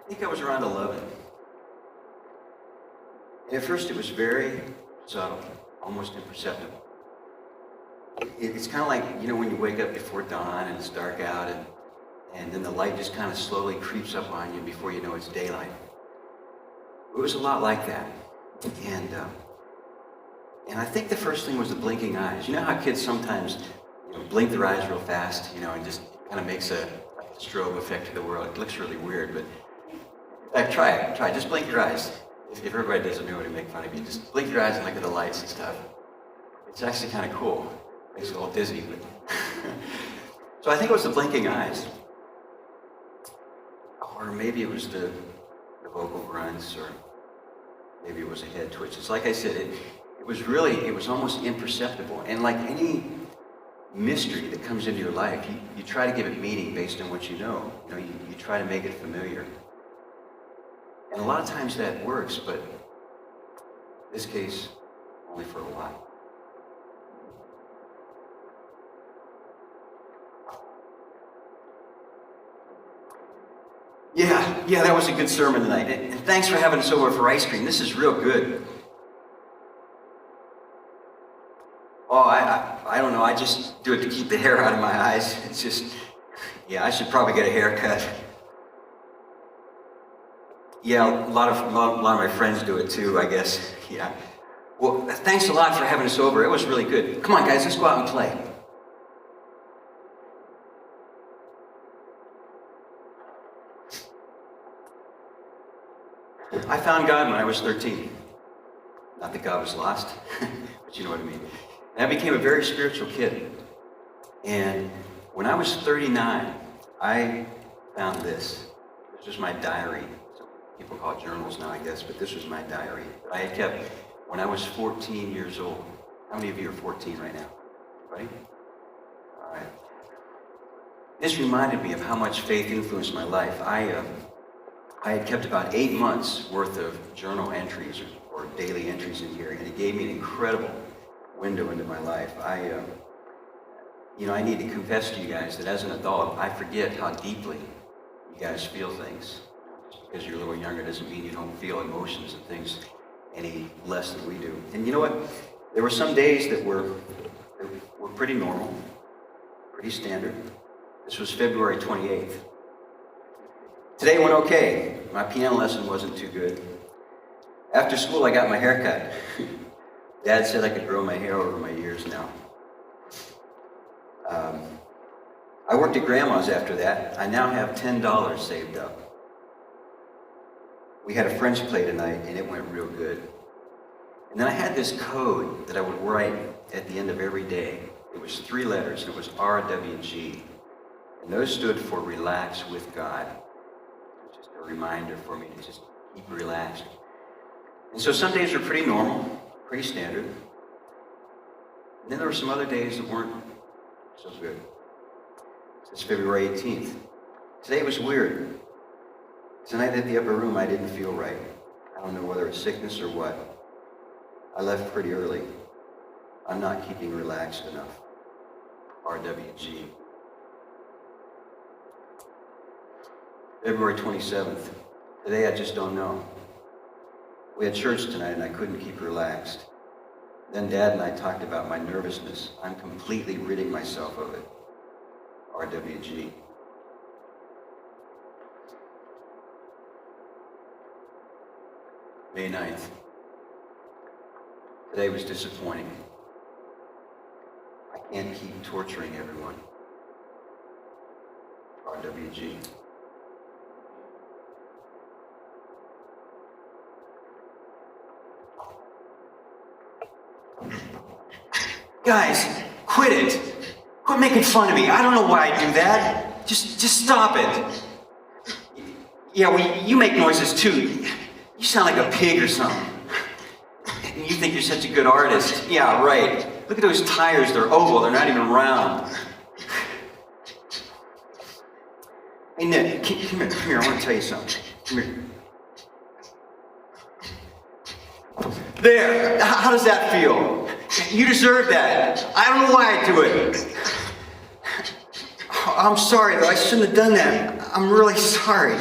I think I was around 11. And at first it was very subtle, almost imperceptible. It's kind of like, when you wake up before dawn and it's dark out and then the light just kind of slowly creeps up on you before you know it's daylight. It was a lot like that. And I think the first thing was the blinking eyes. You know how kids sometimes blink their eyes real fast, and just kind of makes a strobe effect to the world. It looks really weird, but try it. Just blink your eyes. If everybody doesn't know to make fun of you, just blink your eyes and look at the lights and stuff. It's actually kind of cool. Makes you a little dizzy, but so I think it was the blinking eyes. Or maybe it was the vocal grunts, or maybe it was a head twitch. It's like I said, it was almost imperceptible. And like any mystery that comes into your life, you try to give it meaning based on what you know. You try to make it familiar. And a lot of times that works, but in this case, only for a while. Yeah, that was a good sermon tonight. And thanks for having us over for ice cream. This is real good. Oh, I don't know. I just do it to keep the hair out of my eyes. It's just, I should probably get a haircut. Yeah, a lot of my friends do it too, I guess. Yeah. Well, thanks a lot for having us over. It was really good. Come on, guys, let's go out and play. I found God when I was 13. Not that God was lost, but you know what I mean. And I became a very spiritual kid. And when I was 39, I found this. This was my diary. So people call it journals now, I guess, but this was my diary that I had kept when I was 14 years old. How many of you are 14 right now? Anybody? All right. This reminded me of how much faith influenced my life. I had kept about 8 months worth of journal entries or daily entries in here, and it gave me an incredible window into my life. I need to confess to you guys that as an adult, I forget how deeply you guys feel things. Just because you're a little younger doesn't mean you don't feel emotions and things any less than we do. And you know what? There were some days that were pretty normal, pretty standard. This was February 28th. Today went okay. My piano lesson wasn't too good. After school, I got my hair cut. Dad said I could grow my hair over my ears now. I worked at Grandma's after that. I now have $10 saved up. We had a French play tonight, and it went real good. And then I had this code that I would write at the end of every day. It was 3 letters, and it was RWG. And those stood for Relax with God. Just a reminder for me to just keep relaxed. And so some days were pretty normal, pretty standard. And then there were some other days that weren't so good. It's February 18th. Today was weird. Tonight at the upper room, I didn't feel right. I don't know whether it's sickness or what. I left pretty early. I'm not keeping relaxed enough. RWG. February 27th. Today I just don't know. We had church tonight and I couldn't keep relaxed. Then Dad and I talked about my nervousness. I'm completely ridding myself of it. RWG. May 9th. Today was disappointing. I can't keep torturing everyone. RWG. Guys, quit it. Quit making fun of me. I don't know why I do that. Just stop it. Yeah, well, you make noises too. You sound like a pig or something. And you think you're such a good artist. Yeah, right. Look at those tires. They're oval. They're not even round. Hey, Nick, come here. I want to tell you something. Come here. There. How does that feel? You deserve that. I don't know why I do it. I'm sorry, though. I shouldn't have done that. I'm really sorry.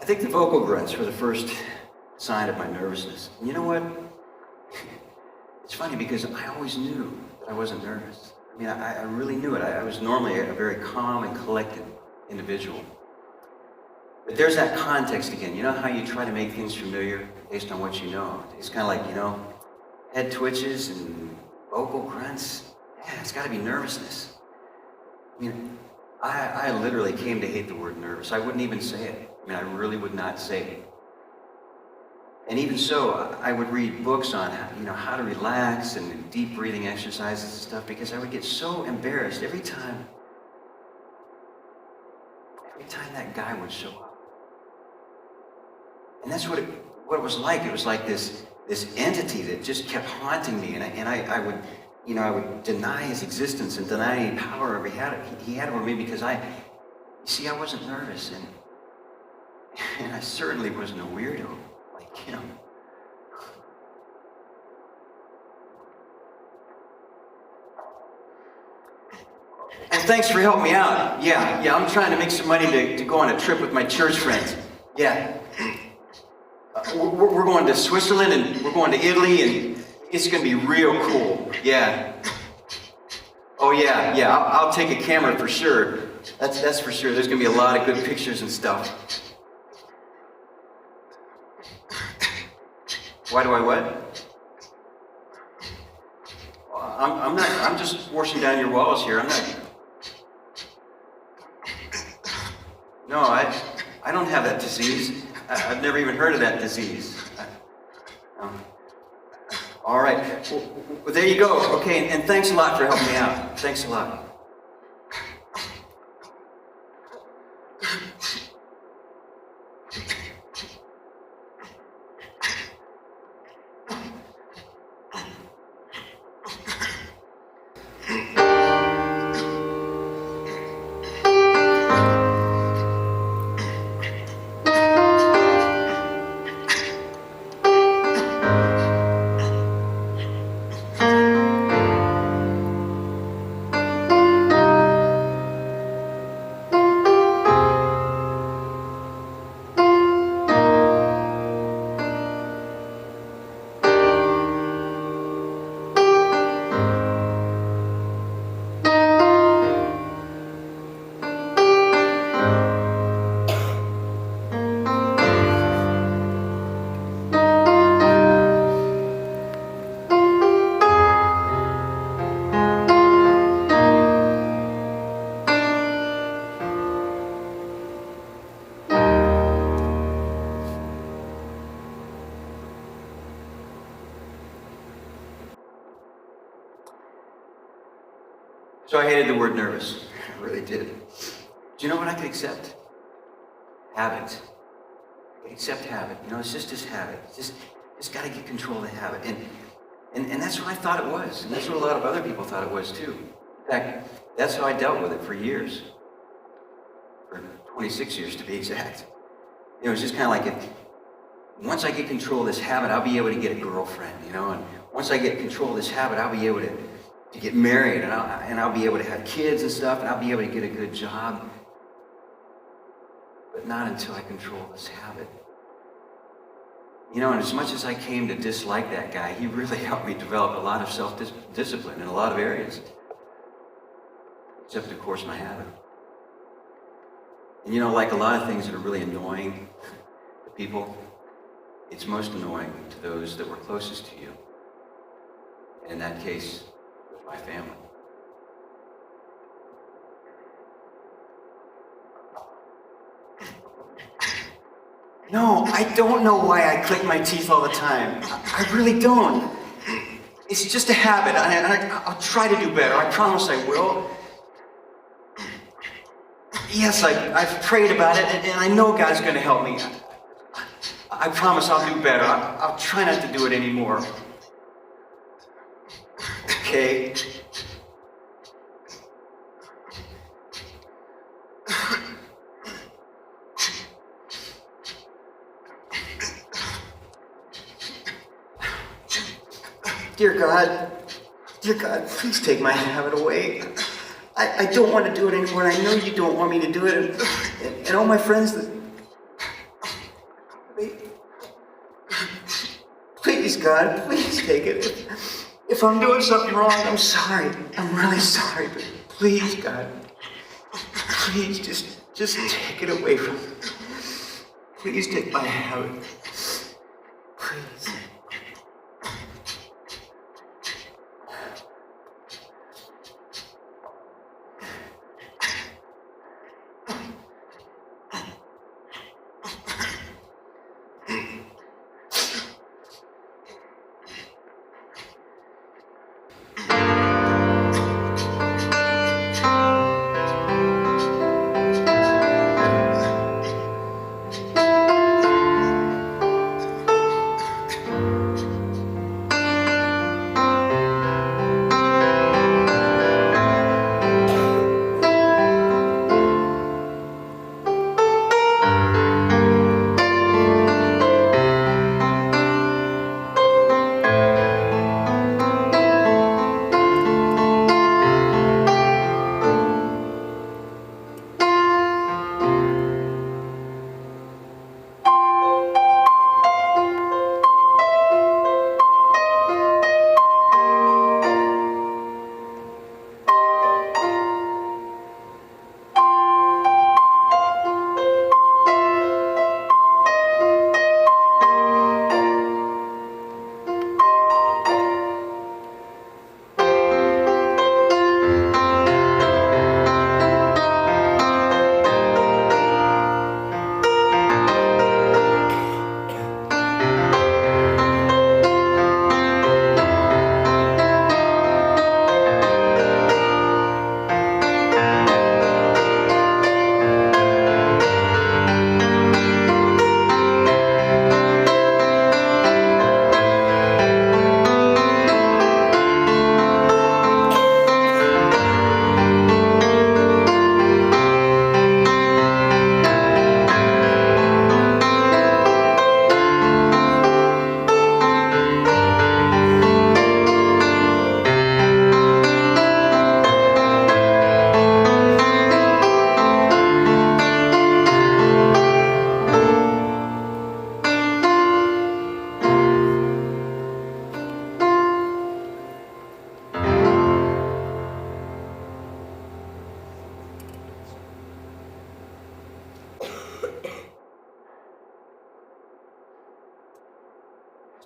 I think the vocal grunts were the first sign of my nervousness. And you know what? It's funny because I always knew that I wasn't nervous. I mean, I really knew it. I was normally a very calm and collected individual. But there's that context again. You know how you try to make things familiar based on what you know? It's kind of like, head twitches and vocal grunts. Yeah, it's got to be nervousness. I mean, I literally came to hate the word nervous. I wouldn't even say it. I mean, I really would not say it. And even so, I would read books on how to relax and deep breathing exercises and stuff because I would get so embarrassed every time that guy would show up. And that's what it was like. It was like this entity that just kept haunting me, and I would deny his existence and deny any power he had over me because I wasn't nervous, and I certainly wasn't a weirdo like him. And thanks for helping me out. Yeah, I'm trying to make some money to go on a trip with my church friends. Yeah. We're going to Switzerland and we're going to Italy and it's going to be real cool. Yeah. Oh yeah, I'll take a camera for sure. That's for sure. There's going to be a lot of good pictures and stuff. Why do I what? I'm just washing down your walls here. I'm not. No, I don't have that disease. I've never even heard of that disease. All right. Well, there you go. Okay, and thanks a lot for helping me out. Thanks a lot. So I hated the word nervous. I really did. Do you know what I could accept? Habit. I could accept habit. It's just this habit. Just got to get control of the habit. And that's what I thought it was. And that's what a lot of other people thought it was too. In fact, that's how I dealt with it for years. For 26 years to be exact. It was just kind of like, once I get control of this habit, I'll be able to get a girlfriend, and once I get control of this habit, I'll be able to get married, and I'll be able to have kids and stuff, and I'll be able to get a good job. But not until I control this habit. And as much as I came to dislike that guy, he really helped me develop a lot of self-discipline in a lot of areas. Except, of course, my habit. And like a lot of things that are really annoying to people, it's most annoying to those that were closest to you. And in that case, my family. No, I don't know why I click my teeth all the time. I really don't. It's just a habit. I'll try to do better. I promise I will. Yes, I've prayed about it, and I know God's going to help me. I promise I'll do better. I'll try not to do it anymore. Okay? Dear God, please take my habit away. I don't want to do it anymore. I know you don't want me to do it. And all my friends, God, please take it. If I'm doing something wrong, I'm sorry. I'm really sorry, but please, God, please just take it away from me. Please take my habit. Please.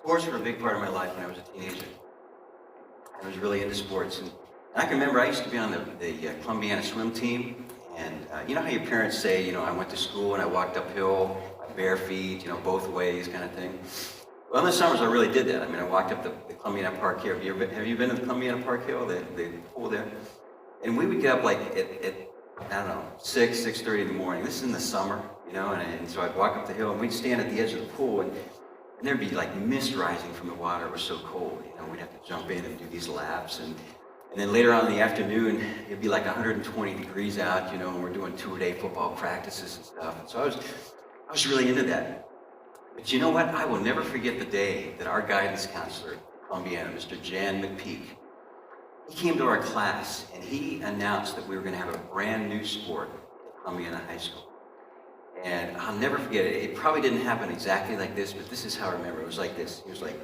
Sports were a big part of my life when I was a teenager. I was really into sports. And I can remember I used to be on the Columbiana swim team. And you know how your parents say, you know, I went to school and I walked uphill, bare feet, you know, both ways kind of thing. Well, in the summers I really did that. I mean, I walked up the Columbiana Park Hill. Have you been to the Columbiana Park Hill, the pool there? And we would get up like at I don't know, 6:30 in the morning. This is in the summer, you know, and so I'd walk up the hill and we'd stand at the edge of the pool and there'd be like mist rising from the water. It was so cold, you know, we'd have to jump in and do these laps. And then later on in the afternoon, it'd be like 120 degrees out, you know, and we're doing two-a-day football practices and stuff. And so I was really into that. But you know what? I will never forget the day that our guidance counselor at Columbiana, Mr. Jan McPeak, he came to our class and he announced that we were going to have a brand new sport at Columbiana High School. And I'll never forget it. It probably didn't happen exactly like this, but this is how I remember. It was like this. He was like,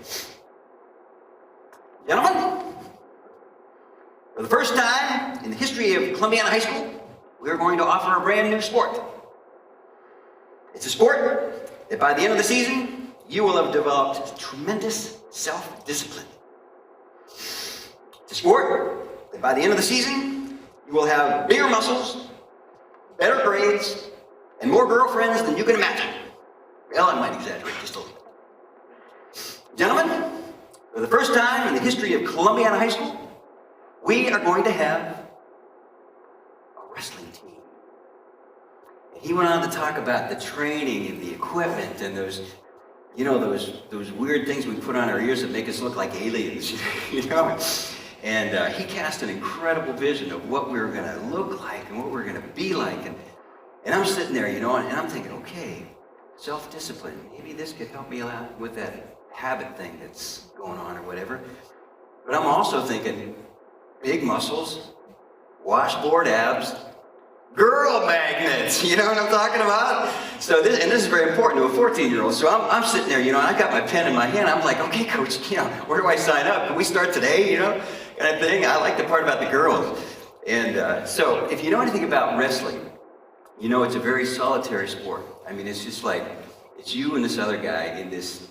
gentlemen, for the first time in the history of Columbiana High School, we're going to offer a brand new sport. It's a sport that by the end of the season, you will have developed tremendous self-discipline. It's a sport that by the end of the season, you will have bigger muscles, better grades, and more girlfriends than you can imagine. Well, I might exaggerate just a little bit. Gentlemen, for the first time in the history of Columbiana High School, we are going to have a wrestling team. And he went on to talk about the training and the equipment and those, you know, those weird things we put on our ears that make us look like aliens, you know? And he cast an incredible vision of what we were going to look like and what we were going to be like. And I'm sitting there, you know, and I'm thinking, okay, self-discipline. Maybe this could help me out with that habit thing that's going on or whatever. But I'm also thinking, big muscles, washboard abs, girl magnets, you know what I'm talking about? So this is very important to a 14-year-old. So I'm sitting there, and I got my pen in my hand. I'm like, okay, coach, where do I sign up? Can we start today, kind of thing. I like the part about the girls. And so if you know anything about wrestling, it's a very solitary sport. I mean, it's just like, it's you and this other guy in this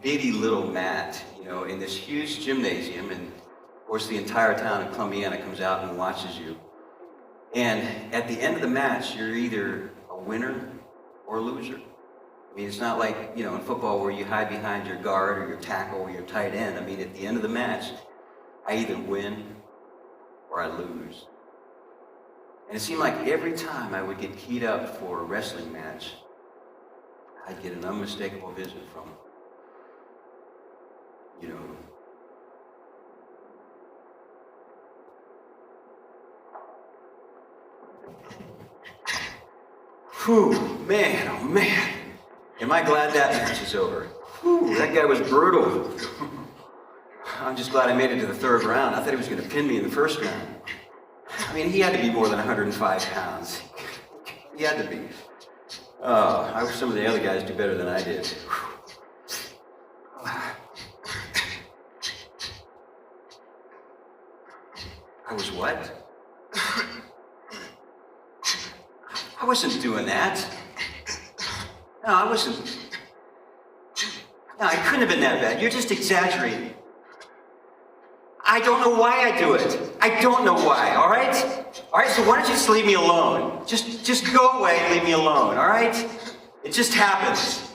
bitty little mat, in this huge gymnasium. And of course, the entire town of Columbiana comes out and watches you. And at the end of the match, you're either a winner or a loser. I mean, it's not like, in football where you hide behind your guard or your tackle or your tight end. I mean, at the end of the match, I either win or I lose. And it seemed like every time I would get keyed up for a wrestling match, I'd get an unmistakable visit from him. Whew, man, oh man. Am I glad that match is over. Whew, that guy was brutal. I'm just glad I made it to the third round. I thought he was going to pin me in the first round. I mean, he had to be more than 105 pounds. He had to be. Oh, I wish some of the other guys do better than I did. I was what? I wasn't doing that. No, I wasn't. No, I couldn't have been that bad. You're just exaggerating. I don't know why I do it. I don't know why, all right? All right, so why don't you just leave me alone? Just go away and leave me alone, all right? It just happens.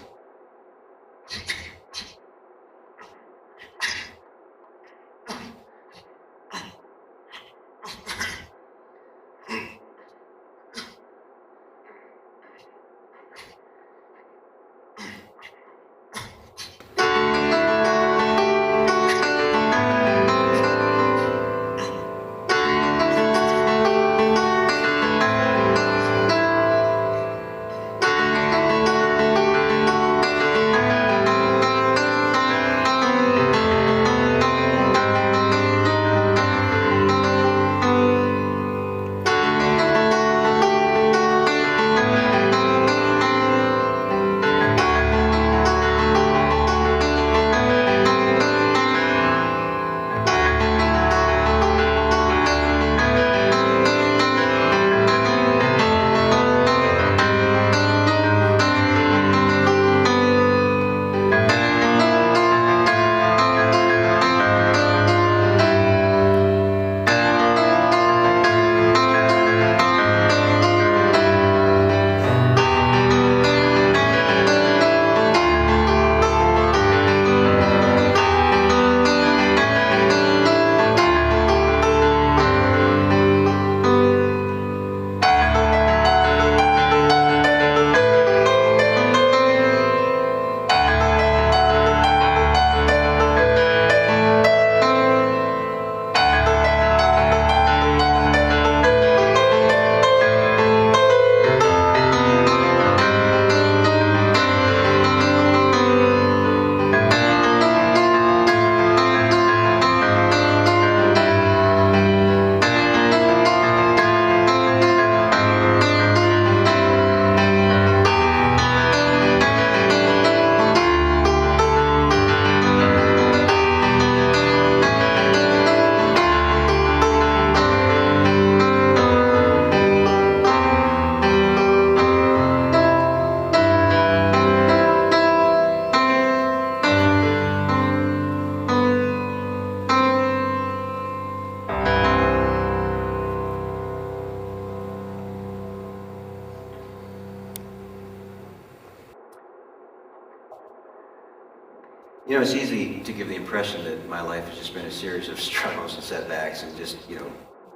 It's easy to give the impression that my life has just been a series of struggles and setbacks and just,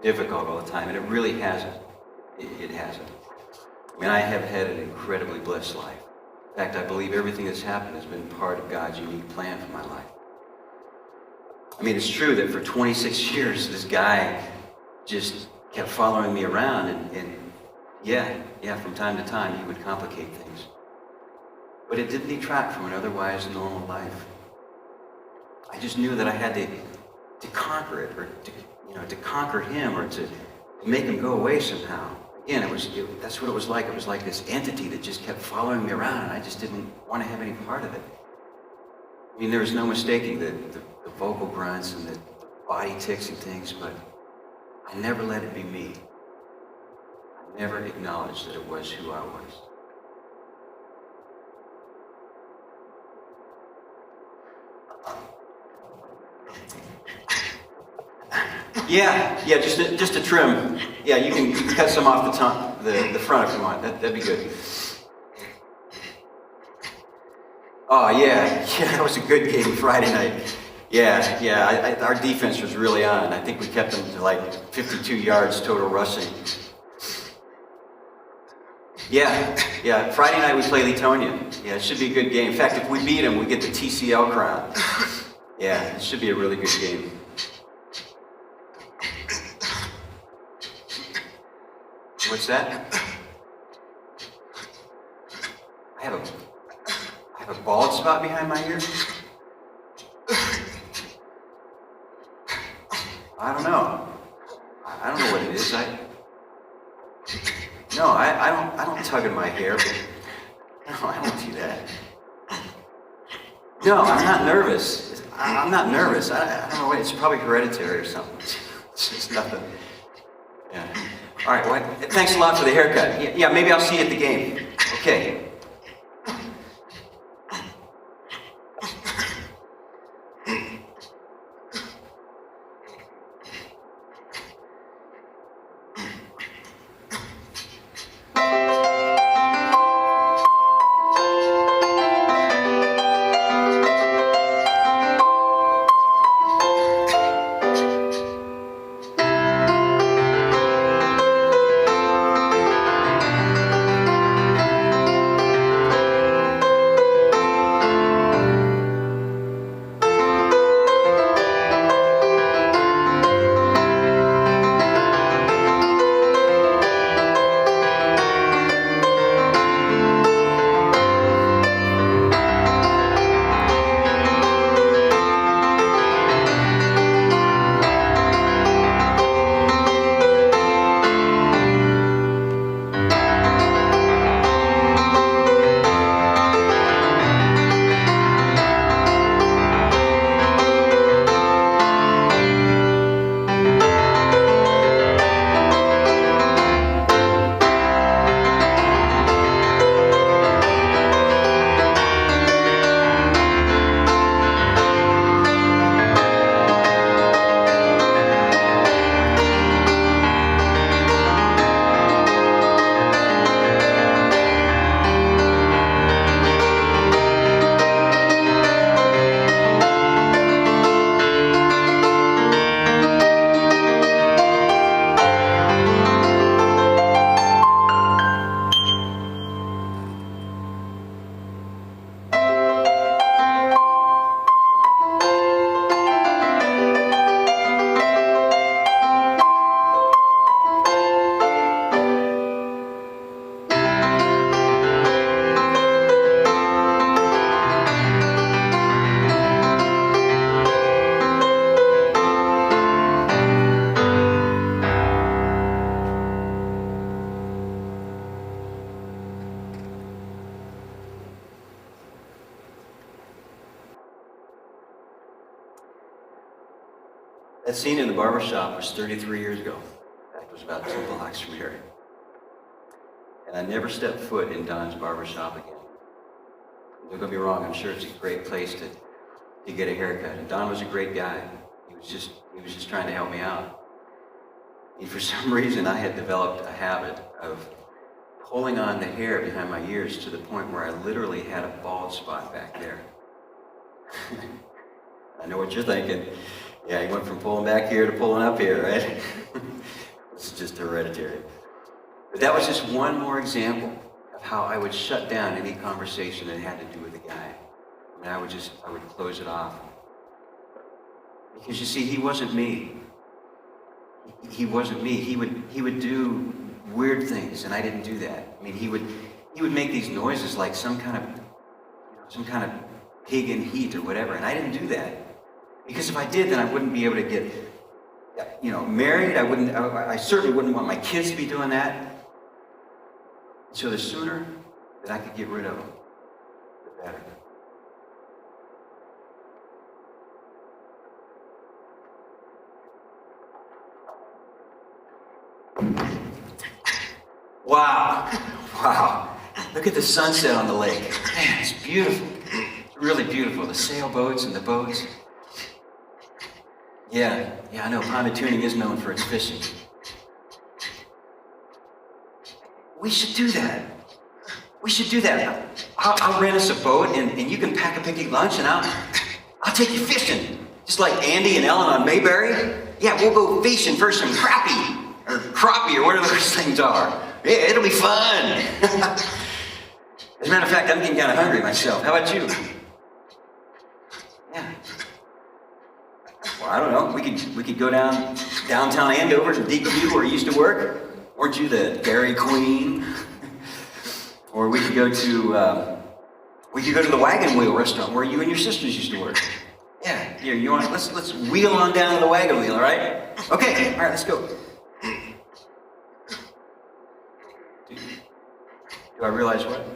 difficult all the time, and it really hasn't. It hasn't. I mean, I have had an incredibly blessed life. In fact, I believe everything that's happened has been part of God's unique plan for my life. I mean, it's true that for 26 years, this guy just kept following me around, and from time to time, he would complicate things. But it didn't detract from an otherwise normal life. I just knew that I had to conquer it, or to conquer him, or to make him go away somehow. again, that's what it was like. It was like this entity that just kept following me around, and I just didn't want to have any part of it. I mean, there was no mistaking the vocal grunts and the body tics and things, but I never let it be me. I never acknowledged that it was who I was. Yeah, just a trim. Yeah, you can cut some off the front if you want. That'd be good. Oh yeah, that was a good game Friday night. Yeah, our defense was really on. I think we kept them to like 52 yards total rushing. Yeah, Friday night we play Letonia. Yeah, it should be a good game. In fact, if we beat them, we get the TCL crown. Yeah, it should be a really good game. What's that? I have a bald spot behind my ear? I don't know. I don't know what it is. I don't tug at my hair. But, no, I don't do that. No, I'm not nervous. I'm not nervous. I don't know what. It's probably hereditary or something. It's just nothing. Yeah. All right. Well, thanks a lot for the haircut. Yeah, maybe I'll see you at the game. Okay. That scene in the barbershop was 33 years ago. That was about 2 blocks from here. And I never stepped foot in Don's barbershop again. Don't get me wrong, I'm sure it's a great place to get a haircut. And Don was a great guy. He was just trying to help me out. And for some reason, I had developed a habit of pulling on the hair behind my ears to the point where I literally had a bald spot back there. I know what you're thinking. Yeah, he went from pulling back here to pulling up here, right? This is just hereditary. But that was just one more example of how I would shut down any conversation that had to do with the guy. And I would close it off. Because you see, he wasn't me. He wasn't me. He would do weird things, and I didn't do that. I mean, he would make these noises like some kind of pig in heat or whatever, and I didn't do that. Because if I did, then I wouldn't be able to get, married. I certainly wouldn't want my kids to be doing that. So the sooner that I could get rid of them, the better. Wow. Wow. Look at the sunset on the lake. Man, it's beautiful. It's really beautiful. The sailboats and the boats. Yeah, I know. Pontoon is known for its fishing. We should do that. We should do that. I'll rent us a boat, and you can pack a picnic lunch, and I'll take you fishing. Just like Andy and Ellen on Mayberry. Yeah, we'll go fishing for some crappie, or crappie, or whatever those things are. Yeah, it'll be fun. As a matter of fact, I'm getting kind of hungry myself. How about you? Yeah. Well, I don't know. We could go downtown Andover to DQ where you used to work. Weren't you the Dairy Queen? Or we could go to the Wagon Wheel restaurant where you and your sisters used to work. Yeah. Here, you want? Let's wheel on down to the Wagon Wheel, all right? Okay. All right. Let's go. Do I realize what?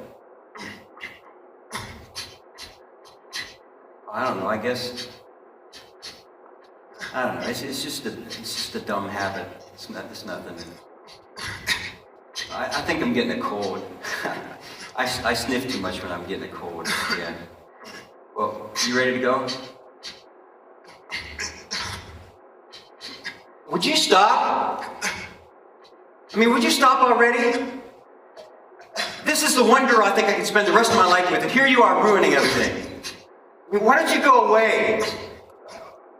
I don't know. I guess. I don't know. It's just a dumb habit. It's nothing. I think I'm getting a cold. I sniff too much when I'm getting a cold. Yeah. Well, you ready to go? Would you stop? I mean, would you stop already? This is the one girl I think I can spend the rest of my life with, and here you are ruining everything. I mean, why don't you go away?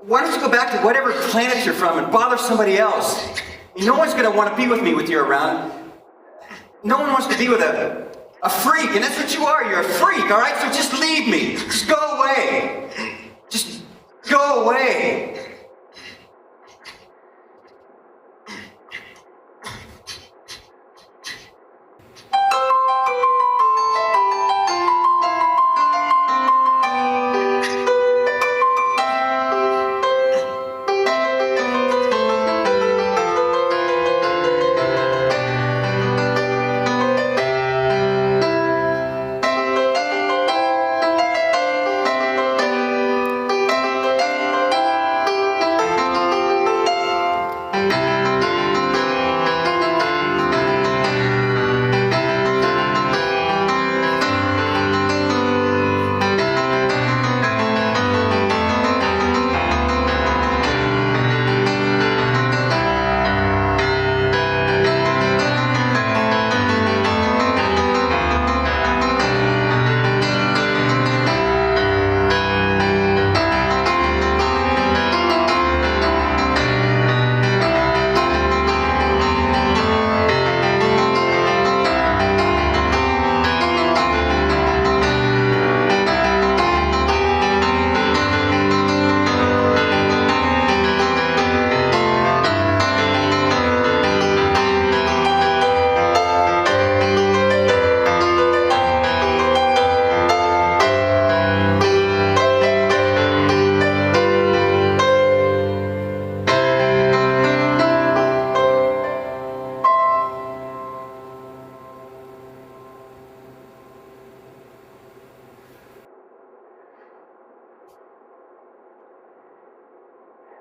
Why don't you go back to whatever planet you're from and bother somebody else? I mean, no one's going to want to be with me with you around. No one wants to be with a freak, and that's what you are. You're a freak, all right? So just leave me. Just go away. Just go away.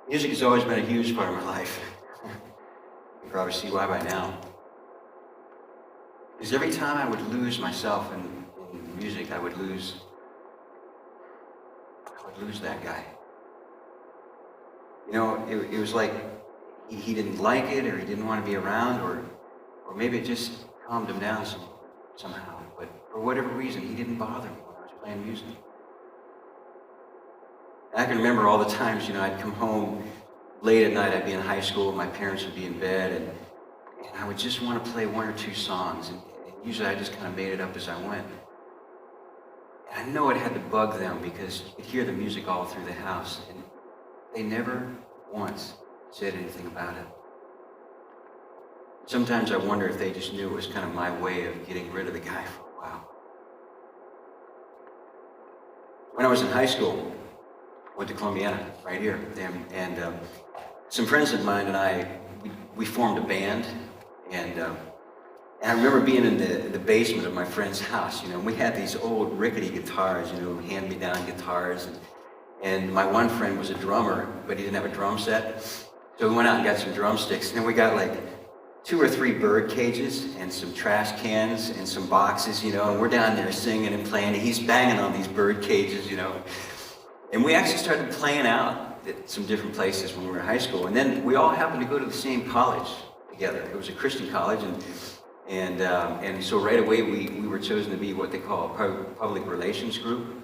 Music has always been a huge part of my life. You probably see why by now. Because every time I would lose myself in music, I would lose that guy. You know, it was like he didn't like it, or he didn't want to be around, or maybe it just calmed him down somehow. But for whatever reason, he didn't bother me when I was playing music. And I can remember all the times, you know, I'd come home late at night. I'd be in high school, my parents would be in bed, and I would just want to play one or two songs, and usually I just kind of made it up as I went. And I know it had to bug them because you could hear the music all through the house, and they never once said anything about it. Sometimes I wonder if they just knew it was kind of my way of getting rid of the guy for a while. When I was in high school, I went to Columbiana, right here with them, and some friends of mine and I, we formed a band, and And I remember being in the basement of my friend's house, and we had these old rickety guitars, hand-me-down guitars. And my one friend was a drummer, but he didn't have a drum set. So we went out and got some drumsticks, and we got like 2 or 3 bird cages and some trash cans and some boxes, and we're down there singing and playing, and he's banging on these bird cages, And we actually started playing out at some different places when we were in high school. And then we all happened to go to the same college together. It was a Christian college, and so right away we were chosen to be what they call a public relations group.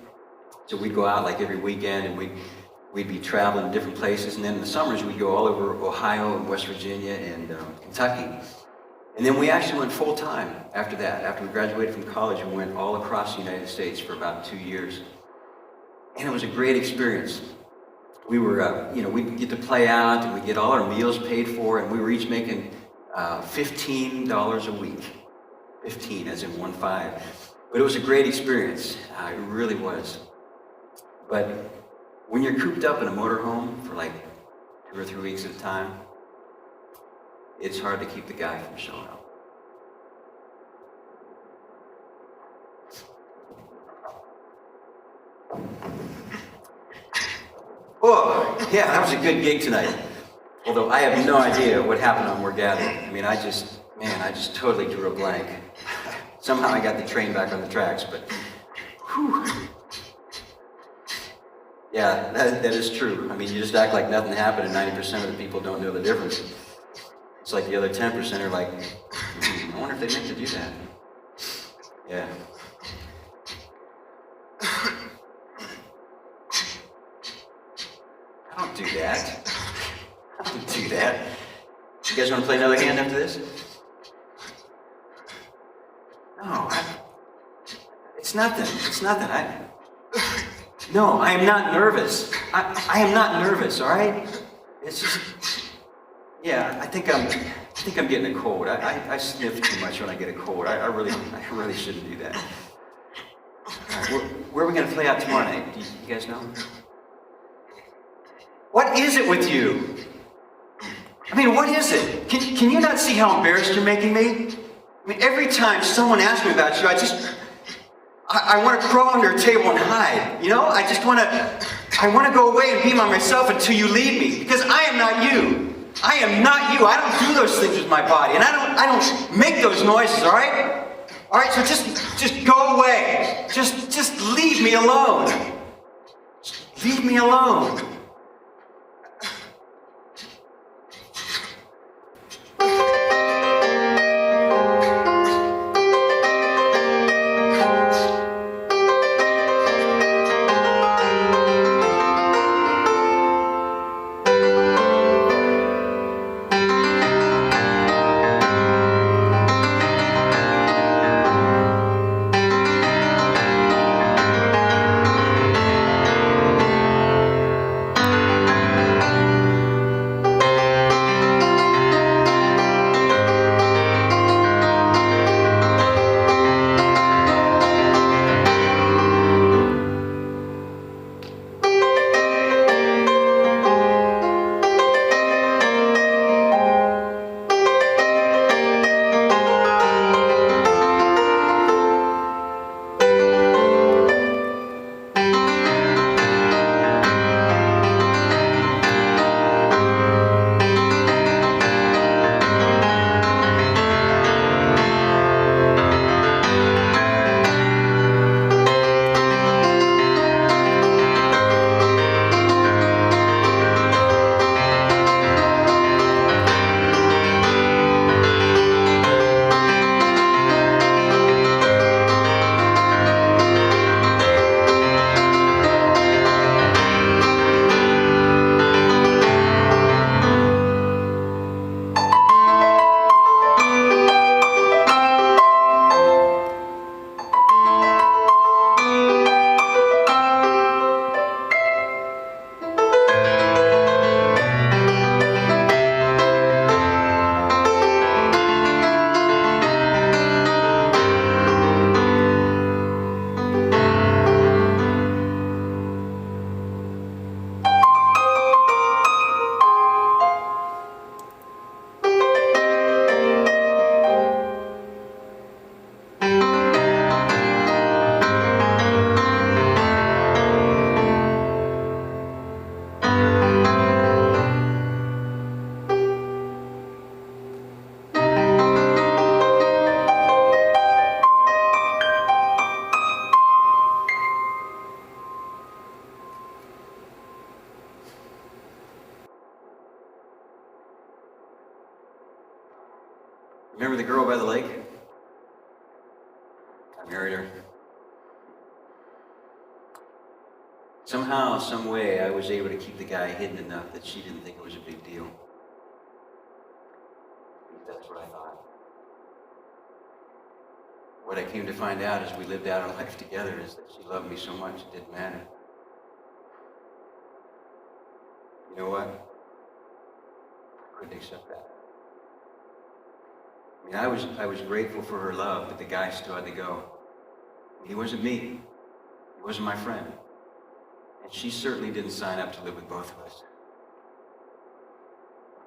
So we'd go out like every weekend, and we'd be traveling to different places. And then in the summers we'd go all over Ohio and West Virginia and Kentucky. And then we actually went full time after that. After we graduated from college, we went all across the United States for about 2 years. And it was a great experience. We were, we'd get to play out, and we'd get all our meals paid for, and we were each making $15 a week. 15 as in 15. But it was a great experience. It really was. But when you're cooped up in a motorhome for like 2 or 3 weeks at a time, it's hard to keep the guy from showing up. Oh, yeah, that was a good gig tonight. Although I have no idea what happened on Morgado. I mean, I just totally drew a blank. Somehow I got the train back on the tracks, but whew. Yeah, that is true. I mean, you just act like nothing happened, and 90% of the people don't know the difference. It's like the other 10% are like, I wonder if they meant to do that. Yeah. I don't do that. I don't do that. You guys want to play another hand after this? No, it's nothing. It's nothing. No, I am not nervous. I am not nervous, all right? It's just, yeah, I think I'm getting a cold. I sniff too much when I get a cold. I really shouldn't do that. All right, where are we going to play out tomorrow night? Do you guys know? What is it with you? I mean, what is it? Can you not see how embarrassed you're making me? I mean, every time someone asks me about you, I want to crawl under a table and hide. I want to go away and be by myself until you leave me, because I am not you. I am not you. I don't do those things with my body, and I don't make those noises. All right? All right. So just go away. Just leave me alone. Leave me alone. by the lake. I married her. Somehow, some way, I was able to keep the guy hidden enough that she didn't think it was a big deal. At least that's what I thought. What I came to find out as we lived out our life together is that she loved me so much it didn't matter. You know what? I couldn't accept that. I mean, I was grateful for her love, but the guy still had to go. He wasn't me. He wasn't my friend. And she certainly didn't sign up to live with both of us.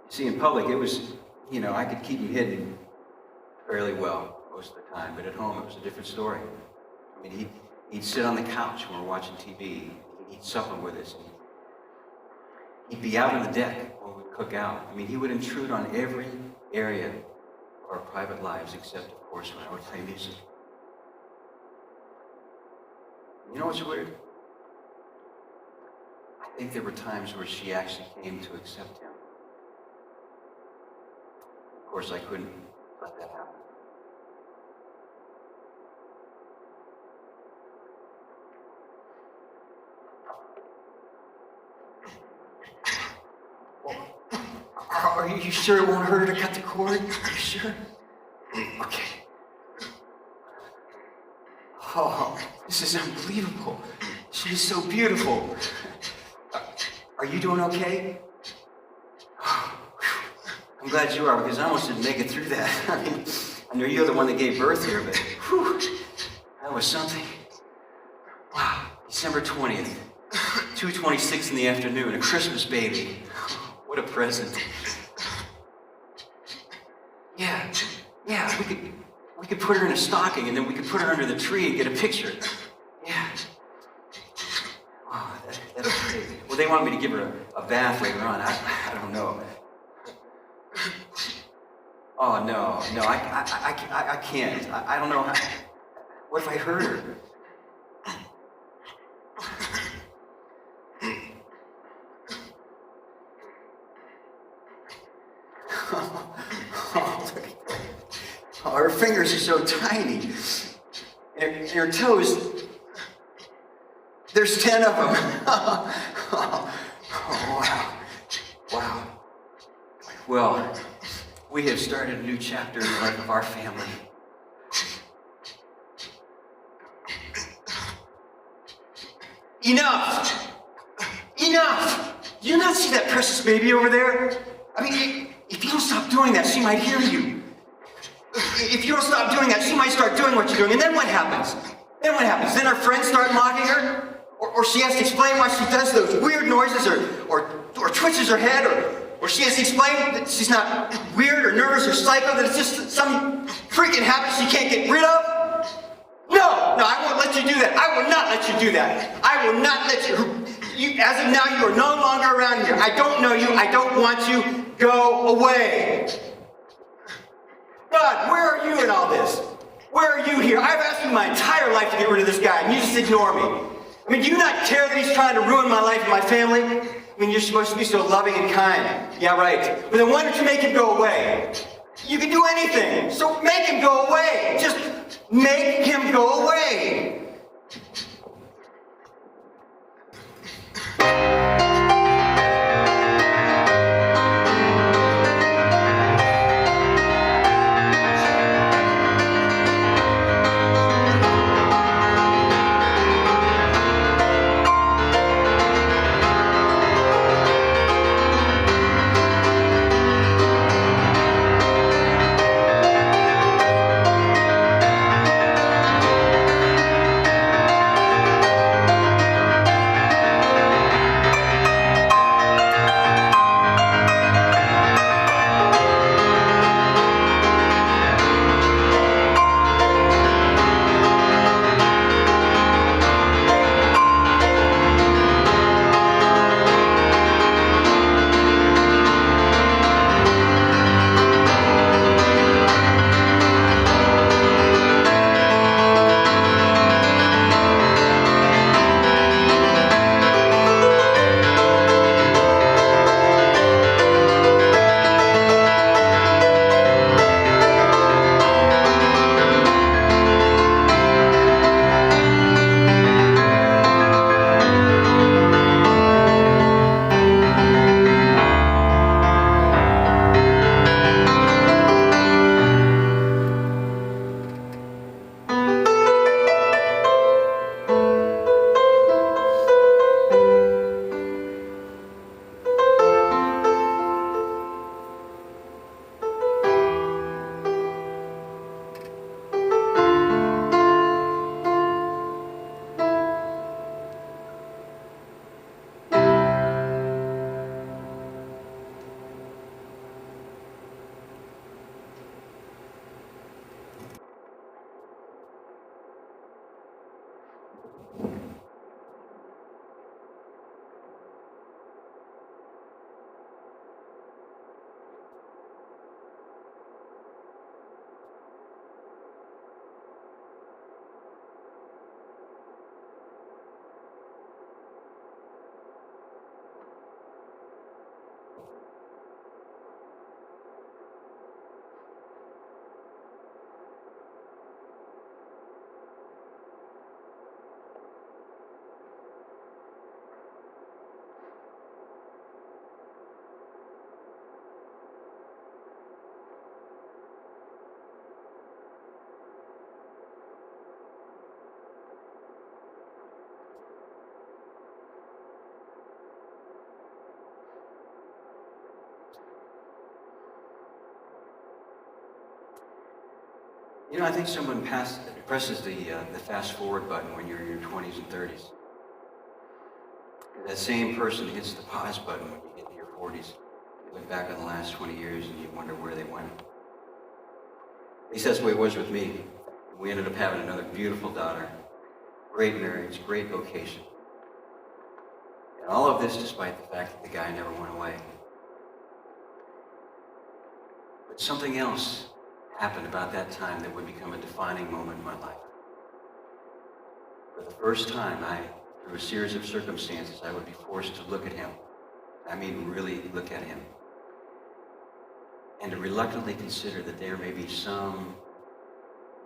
You see, in public, it was, I could keep him hidden fairly well most of the time, but at home it was a different story. I mean, he'd sit on the couch when we're watching TV. He'd eat supper with us. He'd be out on the deck when we'd cook out. I mean, he would intrude on every area of our private lives, except, of course, when I would play music. You know what's weird? I think there were times where she actually came to accept him. Of course, I couldn't let that happen. Are you sure it won't hurt her to cut the cord? Are you sure? Okay. Oh, this is unbelievable. She's so beautiful. Are you doing okay? I'm glad you are, because I almost didn't make it through that. I mean, I know you're the one that gave birth here, but whew, that was something. Wow, December 20th, 2:26 in the afternoon, a Christmas baby. What a present. Yeah, we could put her in a stocking, and then we could put her under the tree and get a picture. Yeah. Oh, that's great. Well, they want me to give her a bath later on. I don't know. Oh, no, I can't. I don't know how. What if I hurt her? Oh, her fingers are so tiny. And her toes, there's 10 of them. Oh, wow. Well, we have started a new chapter in the life of our family. Enough! Do you not see that precious baby over there? I mean, if you don't stop doing that, she might hear you. If you don't stop doing that, she might start doing what you're doing. And then what happens? Then her friends start mocking her? Or she has to explain why she does those weird noises or twitches her head or she has to explain that she's not weird or nervous or psycho, that it's just some freaking habit she can't get rid of? No, I won't let you do that. I will not let you do that. I will not let you. As of now, you are no longer around here. I don't know you. I don't want you. Go away. God, where are you in all this? Where are you here? I've asked you my entire life to get rid of this guy, and you just ignore me. I mean, do you not care that he's trying to ruin my life and my family? I mean, you're supposed to be so loving and kind. Yeah, right. But then why don't you make him go away? You can do anything, so make him go away. Just make him go away. I think someone presses the fast forward button when you're in your 20s and 30s. That same person hits the pause button when you get to your 40s. You look back on the last 20 years and you wonder where they went. At least that's the way it was with me. We ended up having another beautiful daughter, great marriage, great vocation. And all of this despite the fact that the guy never went away. But something else happened about that time that would become a defining moment in my life. For the first time, through a series of circumstances, I would be forced to look at him. I mean, really look at him. And to reluctantly consider that there may be some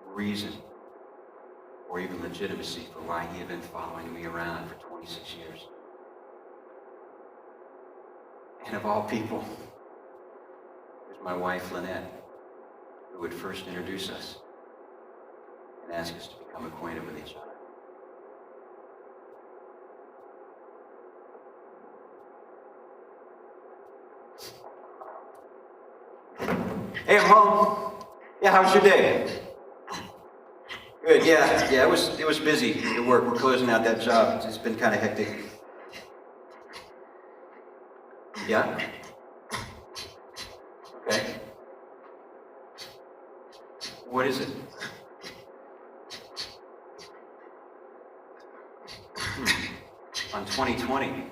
reason or even legitimacy for why he had been following me around for 26 years. And of all people, it was my wife, Lynette, who would first introduce us and ask us to become acquainted with each other. Hey, I'm home. Yeah, how was your day? Good, yeah, it was busy at work. We're closing out that job. It's been kind of hectic. Yeah? Okay. What is it? On 2020.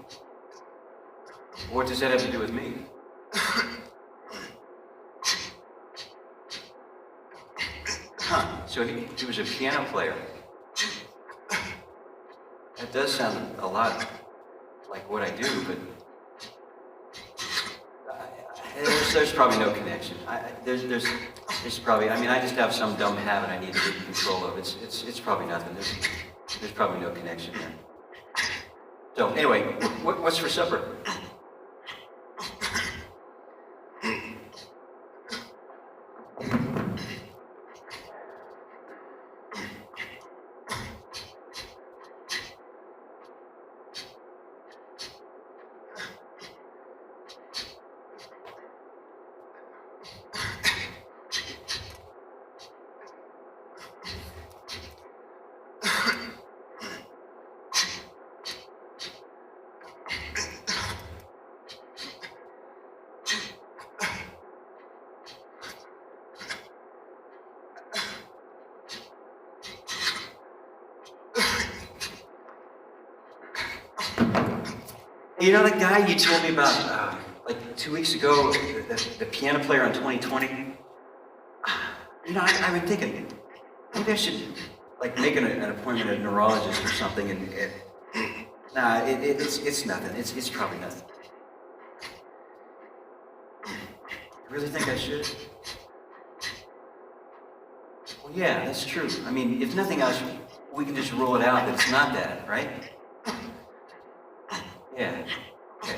What does that have to do with me? So he was a piano player. That does sound a lot like what I do, but there's probably no connection. There's probably, I just have some dumb habit I need to get control of. It's probably nothing. There's probably no connection there. So anyway, what's for supper? You know that guy you told me about like 2 weeks ago, the piano player on 2020? I've been thinking, maybe I should like make an appointment at a neurologist or something. It's nothing. It's probably nothing. You really think I should? Well, yeah, that's true. If nothing else, we can just rule it out that it's not that, right? Yeah. Okay.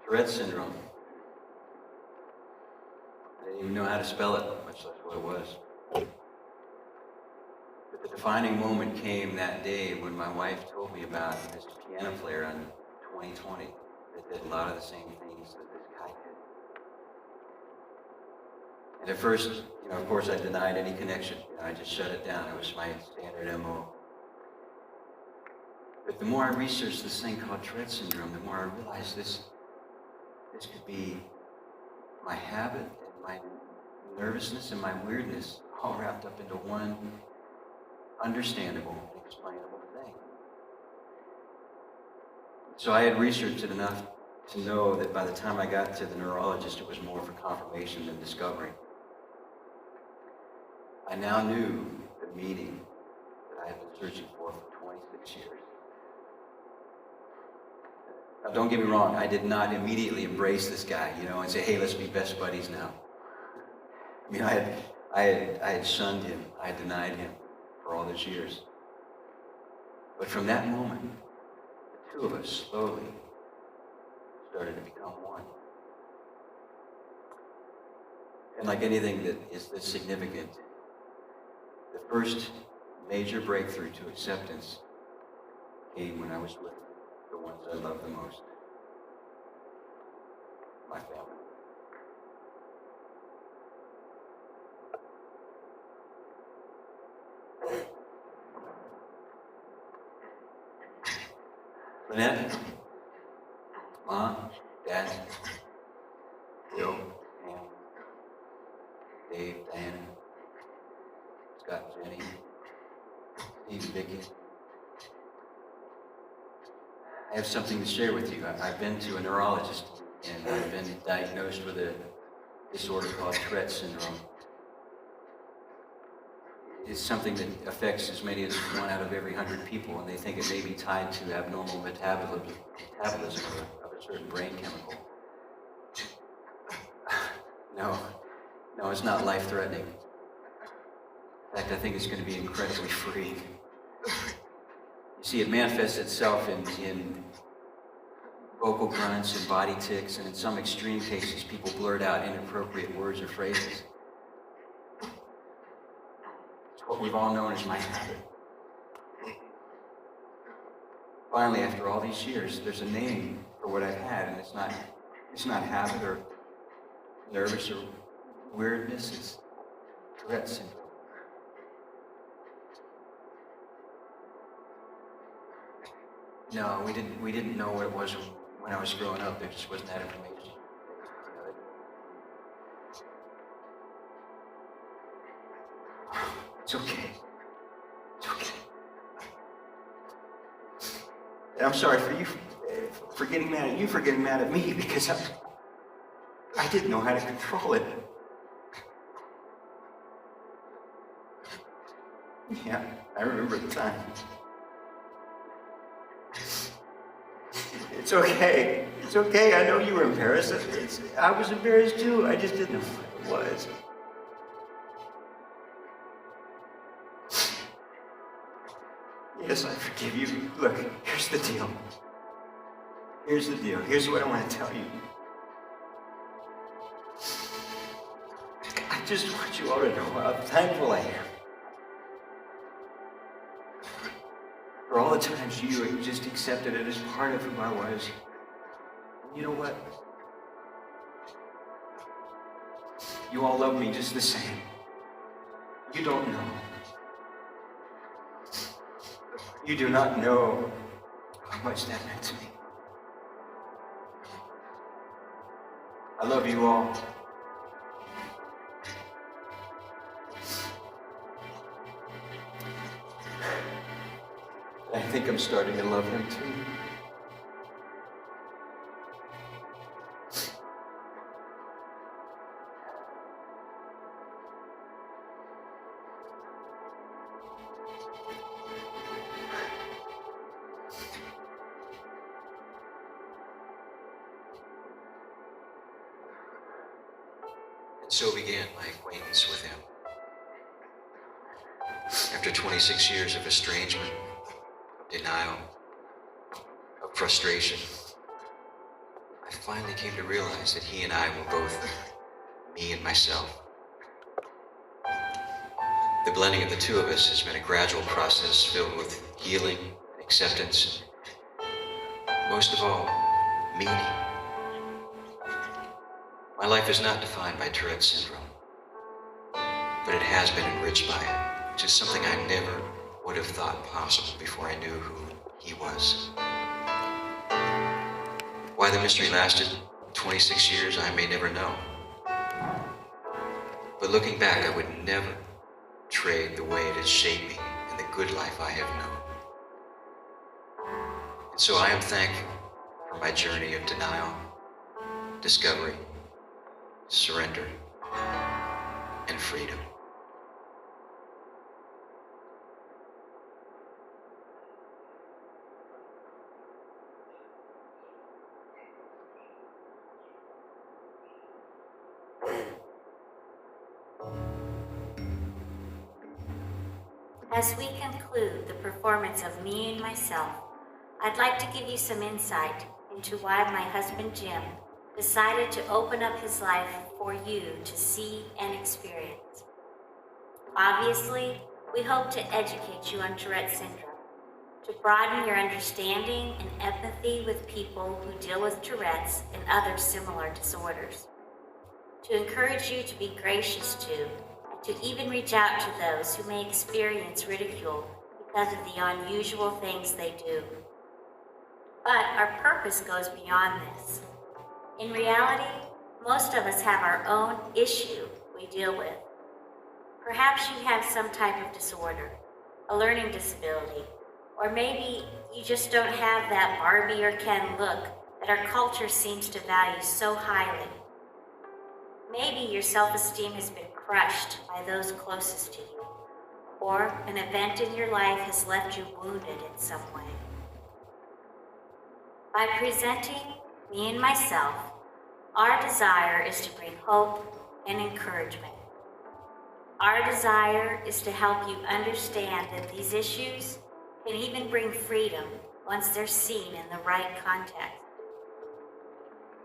Tourette Syndrome. I didn't even know how to spell it, much less what it was. But the defining moment came that day when my wife told me about this piano player in 2020 that did a lot of the same things that this guy did. And at first, of course, I denied any connection. I just shut it down. It was my standard MO. But the more I researched this thing called Tourette Syndrome, the more I realized this could be my habit and my nervousness and my weirdness all wrapped up into one understandable and explainable thing. So I had researched it enough to know that by the time I got to the neurologist, it was more for confirmation than discovery. I now knew the meaning that I had been searching for 26 years. Now, don't get me wrong, I did not immediately embrace this guy, and say, hey, let's be best buddies now. I had shunned him, I had denied him for all those years. But from that moment, the two of us slowly started to become one. And like anything that is this significant, the first major breakthrough to acceptance came when I was with the ones I love the most, my family. Lynette, Mom, Dad, Bill, Pam, Dave, Diana, Scott, Jenny, Steve, Vicky. I have something to share with you. I've been to a neurologist, and I've been diagnosed with a disorder called Tourette Syndrome. It's something that affects as many as 1 out of every 100 people, and they think it may be tied to abnormal metabolism of a certain brain chemical. No, it's not life-threatening. In fact, I think it's going to be incredibly freeing. You see, it manifests itself in vocal grunts and body tics, and in some extreme cases, people blurt out inappropriate words or phrases. It's what we've all known as my habit. Finally, after all these years, there's a name for what I've had, and it's not habit or nervous or weirdness, it's Tourette Syndrome. No, we didn't know what it was when I was growing up. There just wasn't that information. It's okay. It's okay. And I'm sorry for you for getting mad at you for getting mad at me, because I didn't know how to control it. Yeah, I remember the time. It's okay. It's okay. I know you were embarrassed. I was embarrassed too. I just didn't know what it was. Yes, I forgive you. Look, here's the deal. Here's the deal. Here's what I want to tell you. I just want you all to know how thankful I am for all the times you just accepted it as part of who I was. And you know what? You all love me just the same. You don't know. You do not know how much that meant to me. I love you all. I think I'm starting to love him too. And so began my acquaintance with him. After 26 years of estrangement, of denial, of frustration, I finally came to realize that he and I were both me and myself. The blending of the two of us has been a gradual process filled with healing, acceptance, most of all, meaning. My life is not defined by Tourette Syndrome, but it has been enriched by it, which is something I never would have thought possible before I knew who he was. Why the mystery lasted 26 years, I may never know. But looking back, I would never trade the way it has shaped me and the good life I have known. And so I am thankful for my journey of denial, discovery, surrender, and freedom. As we conclude the performance of Me and Myself, I'd like to give you some insight into why my husband Jim decided to open up his life for you to see and experience. Obviously, we hope to educate you on Tourette Syndrome, to broaden your understanding and empathy with people who deal with Tourette's and other similar disorders, to encourage you to be gracious to, and to even reach out to those who may experience ridicule because of the unusual things they do. But our purpose goes beyond this. In reality, most of us have our own issue we deal with. Perhaps you have some type of disorder, a learning disability, or maybe you just don't have that Barbie or Ken look that our culture seems to value so highly. Maybe your self-esteem has been crushed by those closest to you, or an event in your life has left you wounded in some way. By presenting Me and Myself, our desire is to bring hope and encouragement. Our desire is to help you understand that these issues can even bring freedom once they're seen in the right context.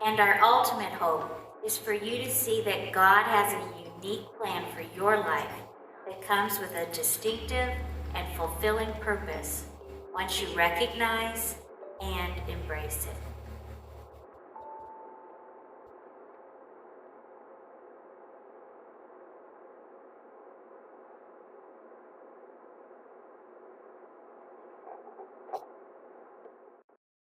And our ultimate hope is for you to see that God has a unique plan for your life that comes with a distinctive and fulfilling purpose once you recognize and embrace it.